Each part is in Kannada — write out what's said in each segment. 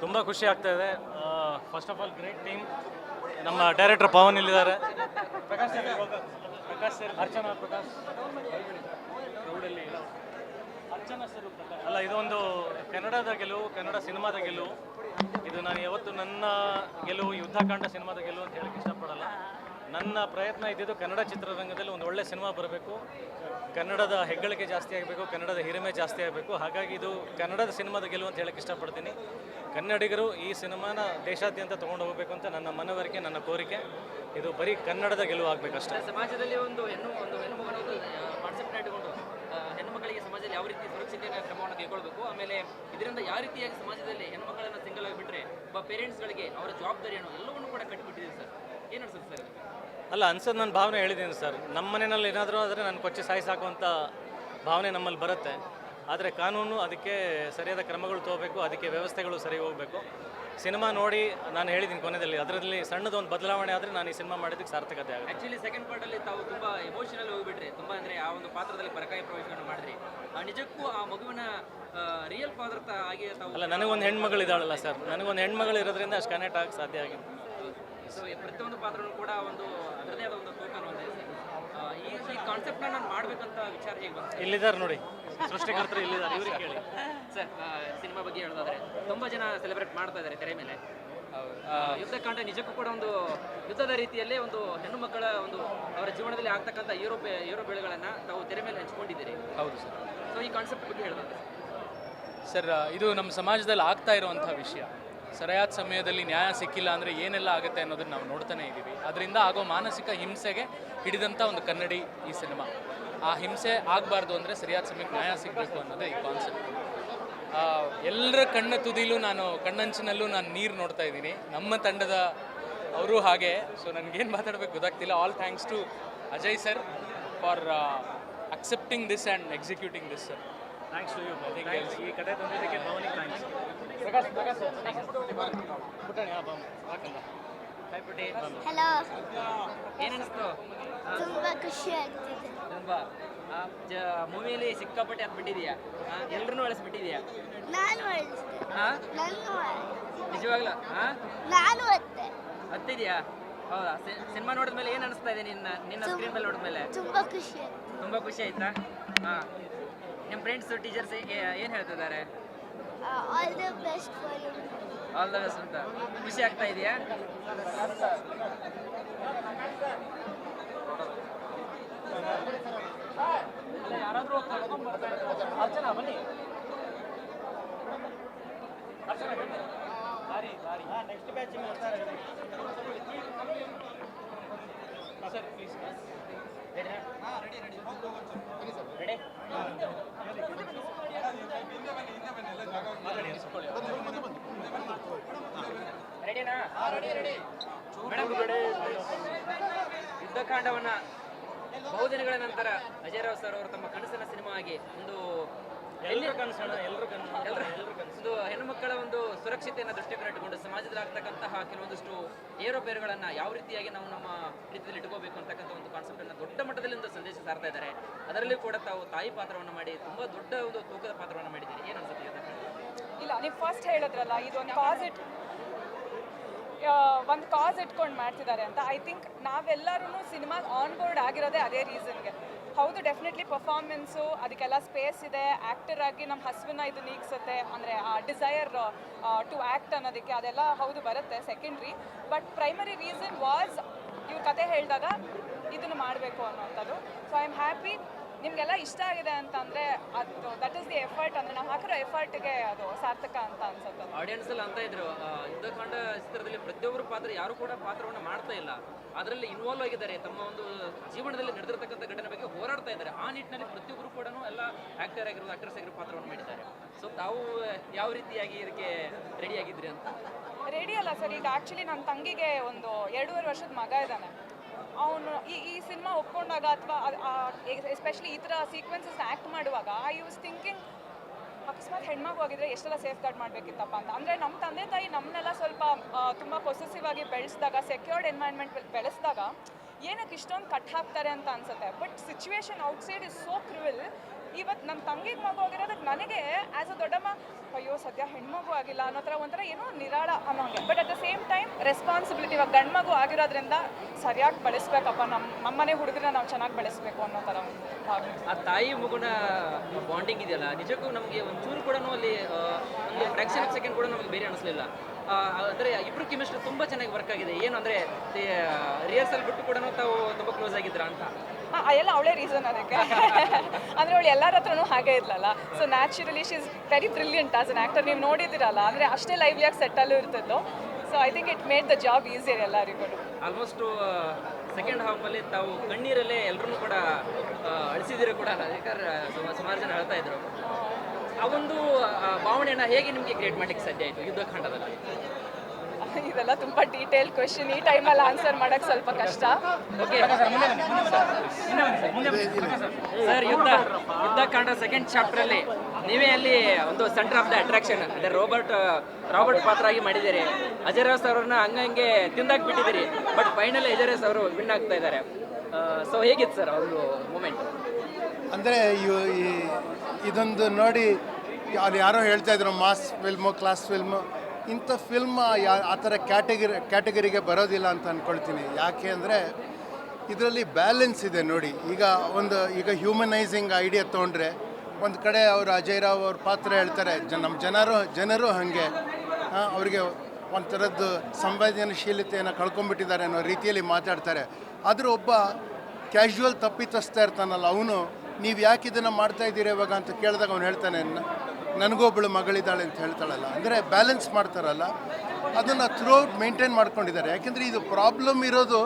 ತುಂಬ ಖುಷಿ ಆಗ್ತಾ ಇದೆ. First of all great team. ನಮ್ಮ ಡೈರೆಕ್ಟರ್ ಪವನ್ ಇಲ್ಲಿದ್ದಾರೆ, ಪ್ರಕಾಶ್ ಸರ್, ಅರ್ಚನಾ ಪ್ರಕಾಶ್, ಅರ್ಚನಾ ಸರ್ ಅಲ್ಲ, ಇದೊಂದು ಕನ್ನಡದ ಗೆಲುವು, ಕನ್ನಡ ಸಿನಿಮಾದ ಗೆಲುವು. ಇದು ನಾನು ಯಾವತ್ತು ನನ್ನ ಗೆಲುವು ಯುದ್ಧಕಾಂಡ ಸಿನಿಮಾದ ಗೆಲುವು ಅಂತ ಹೇಳಕ್ಕೆ ಇಷ್ಟಪಡಲ್ಲ. ನನ್ನ ಪ್ರಯತ್ನ ಇದ್ದಿದ್ದು ಕನ್ನಡ ಚಿತ್ರರಂಗದಲ್ಲಿ ಒಂದು ಒಳ್ಳೆ ಸಿನಿಮಾ ಬರಬೇಕು, ಕನ್ನಡದ ಹೆಗ್ಗಳಿಕೆ ಜಾಸ್ತಿ ಆಗಬೇಕು, ಕನ್ನಡದ ಹಿರಿಮೆ ಜಾಸ್ತಿ ಆಗಬೇಕು. ಹಾಗಾಗಿ ಇದು ಕನ್ನಡದ ಸಿನಿಮಾದ ಗೆಲುವು ಅಂತ ಹೇಳಕ್ಕೆ ಇಷ್ಟಪಡ್ತೀನಿ. ಕನ್ನಡಿಗರು ಈ ಸಿನಿಮಾನ ದೇಶಾದ್ಯಂತ ತೊಗೊಂಡು ಹೋಗಬೇಕು ಅಂತ ನನ್ನ ಮನವರಿಕೆ, ನನ್ನ ಕೋರಿಕೆ. ಇದು ಬರೀ ಕನ್ನಡದ ಗೆಲುವು ಆಗಬೇಕಷ್ಟೇ. ಸಮಾಜದಲ್ಲಿ ಒಂದು ಹೆಣ್ಣು ಮಗನನ್ನು ಕಾನ್ಸೆಪ್ಟ್ ಇಟ್ಟುಕೊಂಡು ಹೆಣ್ಣು ಮಕ್ಕಳಿಗೆ ಸಮಾಜದಲ್ಲಿ ಯಾವ ರೀತಿ ಸುರಕ್ಷತೆಯ ಕ್ರಮವನ್ನು ಕೈಗೊಳ್ಳಬೇಕು, ಆಮೇಲೆ ಇದರಿಂದ ಯಾವ ರೀತಿಯಾಗಿ ಸಮಾಜದಲ್ಲಿ ಹೆಣ್ಣು ಮಕ್ಕಳನ್ನು ಸಿಂಗಲ್ ಆಗಿಬಿಟ್ರೆ ಒಬ್ಬ ಪೇರೆಂಟ್ಸ್ಗಳಿಗೆ ಅವರ ಜವಾಬ್ದಾರಿಯನ್ನು ಎಲ್ಲವನ್ನೂ ಕೂಡ ಕಟ್ಟಿಬಿಟ್ಟಿದೆ ಸರ್. ಏನು ಅನ್ಸುತ್ತೆ ಸರ್? ಅಲ್ಲ, ಅನ್ಸೋದು ನನ್ನ ಭಾವನೆ ಹೇಳಿದ್ದೀನಿ ಸರ್. ನಮ್ಮ ಮನೆಯಲ್ಲಿ ಏನಾದರೂ ಆದರೆ ನಾನು ಕೊಚ್ಚಿ ಸಾಯಿಸಾಕುವಂಥ ಭಾವನೆ ನಮ್ಮಲ್ಲಿ ಬರುತ್ತೆ. ಆದರೆ ಕಾನೂನು ಅದಕ್ಕೆ ಸರಿಯಾದ ಕ್ರಮಗಳು ತಗೋಬೇಕು, ಅದಕ್ಕೆ ವ್ಯವಸ್ಥೆಗಳು ಸರಿ ಹೋಗಬೇಕು. ಸಿನಿಮಾ ನೋಡಿ ನಾನು ಹೇಳಿದ್ದೀನಿ ಕೊನೆಯಲ್ಲಿ, ಅದರಲ್ಲಿ ಸಣ್ಣದೊಂದು ಬದಲಾವಣೆ ಆದರೆ ನಾನು ಈ ಸಿನಿಮಾ ಮಾಡಿದ್ದಕ್ಕೆ ಸಾರ್ಥಕತೆ ಆಗುತ್ತೆ. ಆ್ಯಕ್ಚುಲಿ ಸೆಕೆಂಡ್ ಪಾರ್ಟಲ್ಲಿ ತಾವು ತುಂಬ ಎಮೋಷನಲ್ ಹೋಗಿಬಿಟ್ರಿ, ತುಂಬ ಅಂದರೆ ಆ ಒಂದು ಪಾತ್ರದಲ್ಲಿ ಪರಕಾಯ ಪ್ರವೇಶವನ್ನು ಮಾಡಿದ್ರಿ. ನಿಜಕ್ಕೂ ಆ ಮಗುವಿನ ರಿಯಲ್ ಫಾದರ್ ಆಗಿ ತಾವು ಅಲ್ಲ, ನನಗೊಂದು ಹೆಣ್ಮಗಳಿದ್ದಾಳಲ್ಲ ಸರ್, ನನಗೊಂದು ಹೆಣ್ಮಗಳು ಇರೋದ್ರಿಂದ ಅಷ್ಟು ಕನೆಕ್ಟ್ ಆಗಕ್ಕೆ ಸಾಧ್ಯ ಆಗಿದೆ. ಸೊ ಪ್ರತಿಯೊಂದು ಪಾತ್ರನೂ ಕೂಡ ಒಂದು ಅದರದೇ ಆದ ಒಂದು ತೂಕನ ಹೊಂದಿದೆ ಸರ್. ಈ ಕಾನ್ಸೆಪ್ಟ್ನ ನಾನು ಮಾಡಬೇಕಂತ ವಿಚಾರ ಹೇಗೆ ಬಂತು? ಇಲ್ಲಿದ್ದಾರೆ ನೋಡಿ, ಸೃಷ್ಟಿಕರ್ತರು ಇಲ್ಲಿದ್ದಾರೆ, ಇವ್ರಿಗೆ ಕೇಳಿ ಸರ್. ಸಿನಿಮಾ ಬಗ್ಗೆ ಹೇಳೋದಾದ್ರೆ ತುಂಬ ಜನ ಸೆಲೆಬ್ರೇಟ್ ಮಾಡ್ತಾ ಇದ್ದಾರೆ ತೆರೆ ಮೇಲೆ. ಯುದ್ಧಕಾಂಡ ನಿಜಕ್ಕೂ ಕೂಡ ಒಂದು ಯುದ್ಧದ ರೀತಿಯಲ್ಲೇ ಒಂದು ಹೆಣ್ಣು ಮಕ್ಕಳ ಒಂದು ಅವರ ಜೀವನದಲ್ಲಿ ಆಗ್ತಕ್ಕಂಥ ಏರೋ ಬೆಳೆಗಳನ್ನು ತಾವು ತೆರೆ ಮೇಲೆ ಹಂಚ್ಕೊಂಡಿದ್ದೀರಿ. ಹೌದು ಸರ್. ಸೊ ಈ ಕಾನ್ಸೆಪ್ಟ್ ಬಗ್ಗೆ ಹೇಳೋದಾದ್ರೆ ಸರ್, ಇದು ನಮ್ಮ ಸಮಾಜದಲ್ಲಿ ಆಗ್ತಾ ಇರುವಂಥ ವಿಷಯ. ಸರಿಯಾದ ಸಮಯದಲ್ಲಿ ನ್ಯಾಯ ಸಿಕ್ಕಿಲ್ಲ ಅಂದರೆ ಏನೆಲ್ಲ ಆಗುತ್ತೆ ಅನ್ನೋದನ್ನು ನಾವು ನೋಡ್ತಾನೆ ಇದ್ದೀವಿ. ಅದರಿಂದ ಆಗೋ ಮಾನಸಿಕ ಹಿಂಸೆಗೆ ಹಿಡಿದಂಥ ಒಂದು ಕನ್ನಡಿ ಈ ಸಿನಿಮಾ. ಆ ಹಿಂಸೆ ಆಗಬಾರ್ದು ಅಂದರೆ ಸರಿಯಾದ ಸಮಯಕ್ಕೆ ನ್ಯಾಯ ಸಿಗಬೇಕು ಅನ್ನೋದೇ ಈ ಕಾನ್ಸೆಪ್ಟ್. ಎಲ್ಲರ ಕಣ್ಣ ತುದಿಲೂ ಕಣ್ಣಂಚಿನಲ್ಲೂ ನಾನು ನೀರು ನೋಡ್ತಾ ಇದ್ದೀನಿ. ನಮ್ಮ ತಂಡದ ಅವರು ಹಾಗೆ. ಸೊ ನನಗೇನು ಮಾತಾಡಬೇಕು ಗೊತ್ತಾಗ್ತಿಲ್ಲ. All thanks to Ajay sir for accepting this and executing this sir. Thanks to you. ಈ ಕಡೆ ತಂದಿದ್ದಕ್ಕೆ ಭಾವನಿಗೆ ಥ್ಯಾಂಕ್ಸ್. ಹಲೋ, ಏನಿಸ್ತು? ತುಂಬಾ ಖುಷಿ ಆಗ್ತಿದೆ. ತುಂಬ ಮೂವಿಯಲ್ಲಿ ಸಿಕ್ಕಾಪಟ್ಟೆ ಹತ್ಬಿಟ್ಟಿದೆಯಾ? ಎಲ್ಲರೂ ಅಳಿಸ್ಬಿಟ್ಟಿದೆಯಾ? ನಾನು ಅಳಿಸ್ದೆ. ಹಾಂ, ನಿಜವಾಗ್ಲೂ? ಹಾಂ, ನಾನು ಒತ್ತೆ. ಹತ್ತಿದೆಯಾ? ಹೌದಾ? ಸಿನಿಮಾ ನೋಡಿದ್ಮೇಲೆ ಏನು ಅನಿಸ್ತಾ ಇದೆ ನಿನ್ನ ಸ್ಕ್ರೀನ್ ಮೇಲೆ ನೋಡಿದ್ಮೇಲೆ? ತುಂಬಾ ಖುಷಿ ಆಯ್ತು. ತುಂಬ ಖುಷಿ ಆಯ್ತಾ? ಹಾಂ. ನಿಮ್ಮ ಫ್ರೆಂಡ್ಸು ಟೀಚರ್ಸ್ ಏನು ಹೇಳ್ತಿದ್ದಾರೆ? All the best for you. All the best ಅಂತ ಖುಷಿ ಆಗ್ತಾ ಇದೆಯಾ? ಯಾರಾದರೂ ಅರ್ಚನಾ ಬನ್ನಿ, ಅರ್ಚನಾ ಬನ್ನಿ. Next batching sir, please. Ready? ರೆಡಿನಾ? ಯುದ್ಧಕಾಂಡವನ್ನ ಬಹುದಿನಗಳ ನಂತರ ಅಜಯ್ ರಾವ್ ಸರ್ ಅವರು ತಮ್ಮ ಕನಸಿನ ಸಿನಿಮಾ ಆಗಿ ಒಂದು ಎಲ್ಲರೂ ಒಂದು ಹೆಣ್ಣು ಮಕ್ಕಳ ಒಂದು ಸುರಕ್ಷತೆಯನ್ನು ದೃಷ್ಟಿಯನ್ನು ಇಟ್ಟುಕೊಂಡು ಸಮಾಜದಲ್ಲಿ ಆಗ್ತಕ್ಕಂತಹ ಕೆಲವೊಂದಿಷ್ಟು ಏರೋಪೇರುಗಳನ್ನು ಯಾವ ರೀತಿಯಾಗಿ ನಾವು ನಮ್ಮ ರೀತಿಯಲ್ಲಿ ಇಟ್ಕೋಬೇಕು ಅಂತಕ್ಕಂಥ ಒಂದು ಕಾನ್ಸೆಪ್ಟ್ ಅನ್ನು ದೊಡ್ಡ ಮಟ್ಟದಲ್ಲಿ ಒಂದು ಸಂದೇಶ ಸಾರ್ತಾ ಇದ್ದಾರೆ. ಅದರಲ್ಲಿ ಕೂಡ ತಾವು ತಾಯಿ ಪಾತ್ರವನ್ನು ಮಾಡಿ ತುಂಬಾ ದೊಡ್ಡ ಒಂದು ತೂಕದ ಪಾತ್ರವನ್ನು ಮಾಡಿದ್ದೀರಿ. ಏನು ಅನ್ಸುತ್ತೆ? ಇಲ್ಲ, ನೀವು ಫಸ್ಟ್ ಹೇಳಿದ್ರಲ್ಲ ಇದೊಂದು ಒಂದು ಕಾಸ್ ಇಟ್ಕೊಂಡು ಮಾಡ್ತಿದ್ದಾರೆ ಅಂತ. ಐ ಥಿಂಕ್ ನಾವೆಲ್ಲರೂ ಸಿನಿಮಾ ಆನ್ ಬೋರ್ಡ್ ಆಗಿರೋದೇ ಅದೇ ರೀಸನ್ಗೆ. ಹೌದು, ಡೆಫಿನೆಟ್ಲಿ ಪರ್ಫಾರ್ಮೆನ್ಸು ಅದಕ್ಕೆಲ್ಲ ಸ್ಪೇಸ್ ಇದೆ. ಆ್ಯಕ್ಟರ್ ಆಗಿ ನಮ್ಮ ಹಸ್ಬನ್ನ ಇದು ನೀಗ್ಸುತ್ತೆ, ಅಂದರೆ ಆ ಡಿಸೈರ್ ಟು ಆ್ಯಕ್ಟ್ ಅನ್ನೋದಕ್ಕೆ ಅದೆಲ್ಲ ಹೌದು ಬರುತ್ತೆ, secondary. But primary reason was ಇವ್ರ ಕತೆ ಹೇಳಿದಾಗ ಇದನ್ನು ಮಾಡಬೇಕು ಅನ್ನೋಂಥದ್ದು. ಸೊ ಐ ಆಮ್ ಹ್ಯಾಪಿ ನಿಮಗೆಲ್ಲ ಇಷ್ಟ ಆಗಿದೆ ಅಂತಂದರೆ ಅದು ದಟ್ ಈಸ್ ದಿ ಎಫರ್ಟ್. ಅಂದರೆ ನಾವು ಹಾಕಿರೋ ಎಫರ್ಟ್ಗೆ ಅದು ಸಾರ್ಥಕ ಅಂತ ಅನ್ಸುತ್ತೆ. ಆಡಿಯನ್ಸ್ ಎಲ್ಲ ಅಂತ ಇದ್ರು ಯುದ್ಧಕಾಂಡ ಚಿತ್ರದಲ್ಲಿ ಪ್ರತಿಯೊಬ್ಬರು ಪಾತ್ರ ಯಾರು ಕೂಡ ಪಾತ್ರವನ್ನು ಮಾಡ್ತಾ ಇಲ್ಲ, ಅದರಲ್ಲಿ ಇನ್ವಾಲ್ವ್ ಆಗಿದ್ದಾರೆ, ತಮ್ಮ ಒಂದು ಜೀವನದಲ್ಲಿ ನಡೆದಿರ್ತಕ್ಕಂಥ ಘಟನೆ ಬಗ್ಗೆ ಹೋರಾಡ್ತಾ ಇದ್ದಾರೆ. ಆ ನಿಟ್ಟಿನಲ್ಲಿ ಪ್ರತಿಯೊಬ್ಬರು ಕೂಡ ಎಲ್ಲ ಆ್ಯಕ್ಟರ್ ಆಗಿರೋದು ಆಕ್ಟರ್ಸ್ ಆಗಿರೋ ಪಾತ್ರವನ್ನು ಮಾಡಿದ್ದಾರೆ. ಸೊ ತಾವು ಯಾವ ರೀತಿಯಾಗಿ ಇದಕ್ಕೆ ರೆಡಿ ಆಗಿದ್ರಿ ಅಂತ? ರೆಡಿ ಅಲ್ಲ ಸರ್. ಈಗ ಆ್ಯಕ್ಚುಲಿ ನನ್ನ ತಂಗಿಗೆ ಒಂದು 2.5 ವರ್ಷದ ಮಗ ಇದ್ದಾನೆ. ಅವನು ಈ ಸಿನಿಮಾ ಒಪ್ಕೊಂಡಾಗ ಅಥವಾ ಎಸ್ಪೆಷಲಿ ಈ ಥರ ಸೀಕ್ವೆನ್ಸಸ್ ಆ್ಯಕ್ಟ್ ಮಾಡುವಾಗ ಐ ವಾಸ್ ಥಿಂಕಿಂಗ್, ಅಕಸ್ಮಾತ್ ಹೆಣ್ಮಗು ಆಗಿದ್ರೆ ಎಷ್ಟೆಲ್ಲ ಸೇಫ್ ಗಾರ್ಡ್ ಮಾಡಬೇಕಿತ್ತಪ್ಪ ಅಂತ. ಅಂದರೆ ನಮ್ಮ ತಂದೆ ತಾಯಿ ನಮ್ಮನ್ನೆಲ್ಲ ಸ್ವಲ್ಪ ತುಂಬ ಪೊಸೆಸಿವ್ ಆಗಿ ಬೆಳೆಸಿದಾಗ, ಸೆಕ್ಯೂರ್ಡ್ ಎನ್ವೈರ್ಮೆಂಟ್ ಬೆಳೆಸಿದಾಗ ಏನಕ್ಕೆ ಇಷ್ಟೊಂದು ಕಟ್ ಹಾಕ್ತಾರೆ ಅಂತ ಅನ್ಸುತ್ತೆ. But situation outside is so cruel. ಇವತ್ತು ನನ್ನ ತಂಗಿಗೆ ಮಗು ಆಗಿರೋದಕ್ಕೆ ನನಗೆ ಆ್ಯಸ್ ಅ ದೊಡ್ಡಮ್ಮ ಅಯ್ಯೋ ಸದ್ಯ ಹೆಣ್ಮಗು ಆಗಿಲ್ಲ ಅನ್ನೋ ಥರ ಒಂಥರ ಏನೋ ನಿರಾಳ ಅನ್ನೋಂಗೆ. But at the same time responsibility, ಇವಾಗ ಗಂಡು ಮಗು ಆಗಿರೋದ್ರಿಂದ ಸರಿಯಾಗಿ ಬೆಳೆಸ್ಬೇಕಪ್ಪ, ನಮ್ಮನೆ ಹುಡುಗರನ್ನ ನಾವು ಚೆನ್ನಾಗಿ ಬೆಳೆಸ್ಬೇಕು ಅನ್ನೋ ಥರ ಒಂದು ಭಾವನೆ. ಆ ತಾಯಿ ಮಗುನ ಬಾಂಡಿಂಗ್ ಇದೆಯಲ್ಲ, ನಿಜಕ್ಕೂ ನಮಗೆ ಒಂಚೂರು ಕೂಡ ಅಲ್ಲಿ ಒಂದು ಫ್ರಾಕ್ಷನ್ ಆಫ್ ಸೆಕೆಂಡ್ ಕೂಡ ನಮಗೆ ಬೇರೆ ಅನಿಸ್ಲಿಲ್ಲ. ಅಂದರೆ ಇಬ್ಬರು ಕೆಮಿಸ್ಟ್ರಿ ತುಂಬ ಚೆನ್ನಾಗಿ ವರ್ಕ್ ಆಗಿದೆ. ಏನು ಅಂದರೆ ರಿಹರ್ಸಲ್ ಬಿಟ್ಟು ಕೂಡ ತಾವು ತುಂಬ ಕ್ಲೋಸ್ ಆಗಿದ್ರ ಅಂತ. ಎಲ್ಲ ಅವಳೇ ರೀಸನ್ ಅದಕ್ಕೆ. ಅಂದರೆ ಅವಳು ಎಲ್ಲರ ಹತ್ರನೂ ಹಾಗೆ ಇದ್ಲಲ್ಲ, so naturally she is very brilliant as an actor. ನೀವು ನೋಡಿದಿರಲ್ಲ, ಅಂದರೆ ಅಷ್ಟೇ ಲೈವ್ಲಿಯಾಗಿ ಸೆಟ್ಟಲ್ಲೂ ಇರ್ತಿದ್ದು. So I think it made the job easier ಎಲ್ಲರಿಗೂ. ಆಲ್ಮೋಸ್ಟು ಸೆಕೆಂಡ್ ಹಾಫಲ್ಲಿ ತಾವು ಕಣ್ಣೀರಲ್ಲೇ ಎಲ್ಲರೂ ಕೂಡ ಅಳಿಸಿದಿರೋ ಕೂಡ, ಯಾಕಂದ್ರೆ ಸುಮಾರು ಜನ ಹೇಳ್ತಾ ಇದ್ರು. ಆ ಒಂದು ಭಾವನೆಯನ್ನು ಹೇಗೆ ನಿಮಗೆ ಕ್ರಿಯೇಟ್ ಮಾಡಲಿಕ್ಕೆ ಸಾಧ್ಯ ಆಯಿತು ಯುದ್ಧಕಾಂಡದಲ್ಲಿ? ಇದೆಲ್ಲ ತುಂಬ ಡೀಟೇಲ್ ಕ್ವೆಶನ್, ಈ ಟೈಮಲ್ಲಿ ಆನ್ಸರ್ ಮಾಡೋಕ್ಕೆ ಸ್ವಲ್ಪ ಕಷ್ಟ. ಓಕೆ ಸರ್, ಯುದ್ಧಕಾಂಡ ಸೆಕೆಂಡ್ ಚಾಪ್ಟ್ರಲ್ಲಿ ನೀವೇ ಅಲ್ಲಿ ಒಂದು ಸೆಂಟರ್ ಆಫ್ ದ ಅಟ್ರಾಕ್ಷನ್, ಅದೇ ರಾಬರ್ಟ್ ಪಾತ್ರ ಆಗಿ ಮಾಡಿದ್ದೀರಿ. ಅಜಯ್ ರಾವ್ ಅವ್ರನ್ನ ಹಂಗೆ ತಿಂದಾಕ್ ಬಿಟ್ಟಿದ್ದೀರಿ, ಬಟ್ ಫೈನಲ್ ಅಜಯ್ ರಾವ್ ಅವರು ವಿನ್ ಆಗ್ತಾ ಇದ್ದಾರೆ. ಸೊ ಹೇಗಿತ್ತು ಸರ್ ಒಂದು ಮೂಮೆಂಟ್? ಅಂದರೆ ಇದೊಂದು ನೋಡಿ, ಅಲ್ಲಿ ಯಾರೋ ಹೇಳ್ತಾ ಇದ್ರು ಮಾಸ್ ಫಿಲ್ಮು, ಕ್ಲಾಸ್ ಫಿಲ್ಮು, ಇಂಥ ಫಿಲ್ಮ್ ಆ ಥರ ಕ್ಯಾಟಗರಿಗೆ ಬರೋದಿಲ್ಲ ಅಂತ ಅಂದ್ಕೊಳ್ತೀನಿ. ಯಾಕೆ ಅಂದರೆ ಇದರಲ್ಲಿ ಬ್ಯಾಲೆನ್ಸ್ ಇದೆ ನೋಡಿ. ಈಗ ಹ್ಯೂಮನೈಸಿಂಗ್ ಐಡಿಯಾ ತೊಗೊಂಡ್ರೆ ಒಂದು ಕಡೆ ಅವರು ಅಜಯ್ ರಾವ್ ಅವ್ರ ಪಾತ್ರ ಹೇಳ್ತಾರೆ, ನಮ್ಮ ಜನರು ಹಾಗೆ ಅವರಿಗೆ ಒಂಥರದ್ದು ಸಂವೇದನಶೀಲತೆಯನ್ನು ಕಳ್ಕೊಂಡ್ಬಿಟ್ಟಿದ್ದಾರೆ ಅನ್ನೋ ರೀತಿಯಲ್ಲಿ ಮಾತಾಡ್ತಾರೆ. ಆದರೂ ಒಬ್ಬ ಕ್ಯಾಶುವಲ್ ತಪ್ಪಿತಸ್ತಾ ಇರ್ತಾನಲ್ಲ, ಅವನು ನೀವು ಯಾಕೆ ಇದನ್ನು ಮಾಡ್ತಾ ಇದ್ದೀರಿ ಇವಾಗ ಅಂತ ಕೇಳಿದಾಗ ಅವ್ನು ಹೇಳ್ತಾನೆ, ನನಗೊಬ್ಬಳು ಮಗಳಿದ್ದಾಳೆ ಅಂತ ಹೇಳ್ತಾಳಲ್ಲ. ಅಂದರೆ ಬ್ಯಾಲೆನ್ಸ್ ಮಾಡ್ತಾರಲ್ಲ, ಅದನ್ನು ಥ್ರೂಔಟ್ ಮೇಂಟೈನ್ ಮಾಡ್ಕೊಂಡಿದ್ದಾರೆ. ಯಾಕೆಂದರೆ ಇದು ಪ್ರಾಬ್ಲಮ್ ಇರೋದು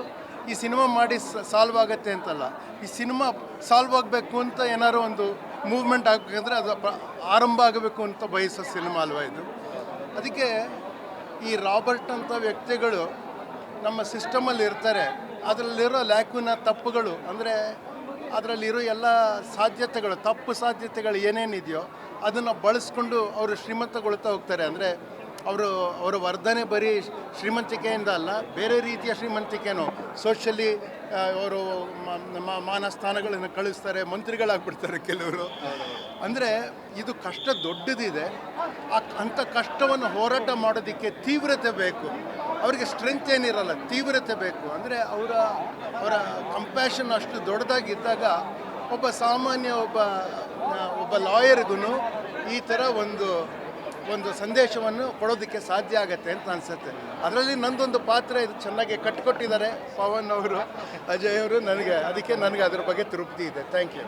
ಈ ಸಿನಿಮಾ ಮಾಡಿ ಸಾಲ್ವ್ ಆಗುತ್ತೆ ಅಂತಲ್ಲ, ಈ ಸಿನಿಮಾ ಸಾಲ್ವ್ ಆಗಬೇಕು ಅಂತ ಏನಾದ್ರು ಒಂದು ಮೂವ್ಮೆಂಟ್ ಆಗಬೇಕಂದ್ರೆ ಅದು ಆರಂಭ ಆಗಬೇಕು ಅಂತ ಬಯಸೋ ಸಿನಿಮಾ ಅಲ್ವಾ ಇದು. ಅದಕ್ಕೆ ಈ ರಾಬರ್ಟ್ ಅಂತ ವ್ಯಕ್ತಿಗಳು ನಮ್ಮ ಸಿಸ್ಟಮಲ್ಲಿ ಇರ್ತಾರೆ, ಅದರಲ್ಲಿರೋ ಲ್ಯಾಕುನ ತಪ್ಪುಗಳು, ಅಂದರೆ ಅದರಲ್ಲಿರೋ ಎಲ್ಲ ಸಾಧ್ಯತೆಗಳು, ತಪ್ಪು ಸಾಧ್ಯತೆಗಳು ಏನೇನಿದೆಯೋ ಅದನ್ನು ಬಳಸ್ಕೊಂಡು ಅವರು ಶ್ರೀಮಂತಗೊಳ್ತಾ ಹೋಗ್ತಾರೆ. ಅಂದರೆ ಅವರ ವರ್ಧನೆ ಬರೀ ಶ್ರೀಮಂತಿಕೆಯಿಂದ ಅಲ್ಲ, ಬೇರೆ ರೀತಿಯ ಶ್ರೀಮಂತಿಕೆನೋ, ಸೋಷಲಿ ಅವರು ಮಾನ ಸ್ಥಾನಗಳನ್ನು ಕಳಿಸ್ತಾರೆ, ಮಂತ್ರಿಗಳಾಗ್ಬಿಡ್ತಾರೆ ಕೆಲವರು. ಅಂದರೆ ಇದು ಕಷ್ಟ ದೊಡ್ಡದಿದೆ. ಅಂಥ ಕಷ್ಟವನ್ನು ಹೋರಾಟ ಮಾಡೋದಕ್ಕೆ ತೀವ್ರತೆ ಬೇಕು. ಅವರಿಗೆ ಸ್ಟ್ರೆಂತ್ ಏನಿರಲ್ಲ, ತೀವ್ರತೆ ಬೇಕು. ಅಂದರೆ ಅವರ ಕಂಪ್ಯಾಷನ್ ಅಷ್ಟು ದೊಡ್ಡದಾಗಿದ್ದಾಗ ಒಬ್ಬ ಸಾಮಾನ್ಯ ಒಬ್ಬ ಲಾಯರ್ಗೂ ಈ ಥರ ಒಂದು ಸಂದೇಶವನ್ನು ಕೊಡೋದಕ್ಕೆ ಸಾಧ್ಯ ಆಗತ್ತೆ ಅಂತ ಅನಿಸುತ್ತೆ. ಅದರಲ್ಲಿ ನಂದೊಂದು ಪಾತ್ರ ಇದು ಚೆನ್ನಾಗಿ ಕಟ್ಟಿಕೊಟ್ಟಿದ್ದಾರೆ ಪವನ್ ಅವರು, ಅಜಯ್ ಅವರು. ನನಗೆ ಅದರ ಬಗ್ಗೆ ತೃಪ್ತಿ ಇದೆ. Thank you.